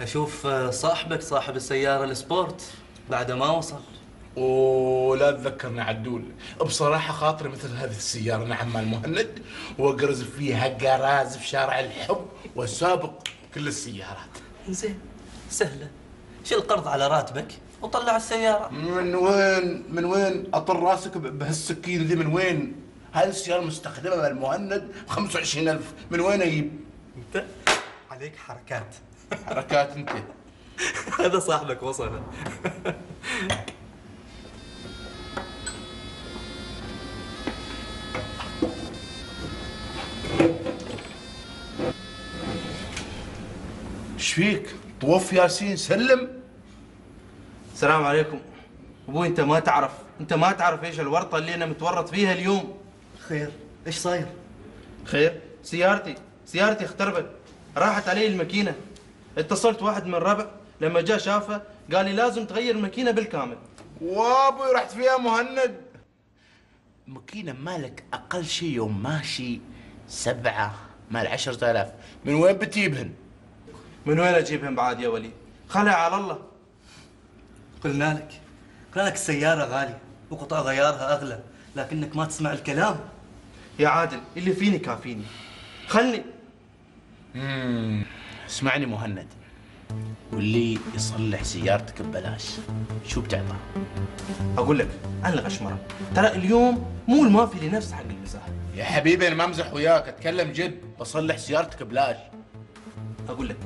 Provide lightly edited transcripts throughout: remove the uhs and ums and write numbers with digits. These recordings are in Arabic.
أشوف صاحبك صاحب السيارة السبورت بعد ما وصل. ولا تذكرني عدول، بصراحة خاطري مثل هذه السيارة نعم مال مهند، وأقرز فيها قراز في شارع الحب وسابق كل السيارات. زين، سهلة، شيل قرض على راتبك وطلع السيارة. من وين أطر راسك بهالسكين ذي؟ من وين؟ هذه السيارة مستخدمة مال مهند ب 25,000، من وين أجيب؟ أنت عليك حركات. حركات أنت. هذا صاحبك وصل. ايش فيك؟ طوف ياسين سلم. السلام عليكم. ابوي انت ما تعرف ايش الورطه اللي انا متورط فيها اليوم. خير، ايش صاير؟ خير؟ سيارتي اختربت، راحت علي الماكينه. اتصلت واحد من ربع، لما جاء شافها قال لي لازم تغير الماكينه بالكامل. وابوي رحت فيها مهند. ماكينة مالك اقل شيء يوم ماشي 7 مال 10,000، من وين بتجيبهن؟ من وين اجيبهم بعد يا وليد؟ خلها على الله. قلنا لك السيارة غالية وقطع غيارها أغلى، لكنك ما تسمع الكلام. يا عادل اللي فيني كافيني، خلني. اسمعني مهند، واللي يصلح سيارتك ببلاش شو بتعطى؟ اقول لك انا الغشمره، ترى اليوم مو المافي لنفس حق المزاح. يا حبيبي انا ما امزح وياك، اتكلم جد، بصلح سيارتك ببلاش. اقول لك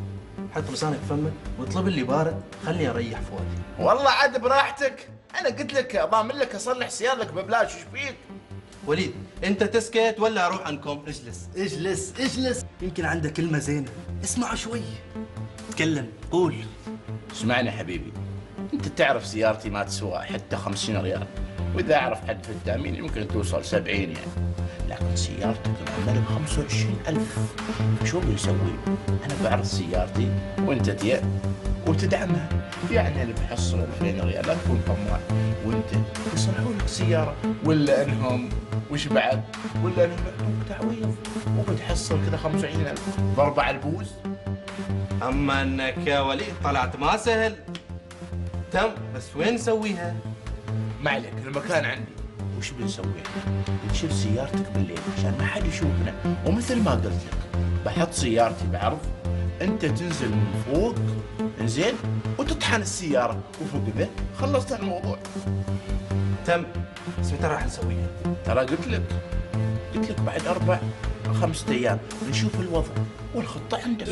حط لسانك فمك واطلب اللي بارد، خليني اريح فؤادي. والله عاد براحتك، انا قلت لك ضامن لك اصلح سيارتك ببلاش، وش فيك؟ وليد انت تسكت ولا اروح عنكم؟ اجلس، يمكن عندك كلمة زينة، اسمع شوي. تكلم، قول. اسمعني حبيبي، انت تعرف سيارتي ما تسوى حتى 50 ريال، واذا اعرف حد في التامين يمكن توصل 70 يعني، لكن سيارتك معمله ب 25,000، شو بنسوي؟ انا بعرض سيارتي وانت تيا وتدعمها، يعني انا بحصل 2000 ريال، لا تكون طماع، وانت يصلحوا لك سياره، ولا انهم وش بعد؟ ولا انهم يعطوك تعويض وبتحصل كذا 75,000 ب4 البوز. اما انك يا وليد طلعت ما سهل. تم، بس وين نسويها؟ ما عليك، المكان عندي. وش بنسوي؟ بنشيل سيارتك بالليل عشان ما حد يشوفنا، ومثل ما قلت لك بحط سيارتي بعرض، انت تنزل من فوق انزين وتطحن السياره، وفوق ذا خلصت الموضوع. تم، بس متى راح نسويها؟ ترى قلت لك بعد 4 5 ايام نشوف الوضع والخطه عندك.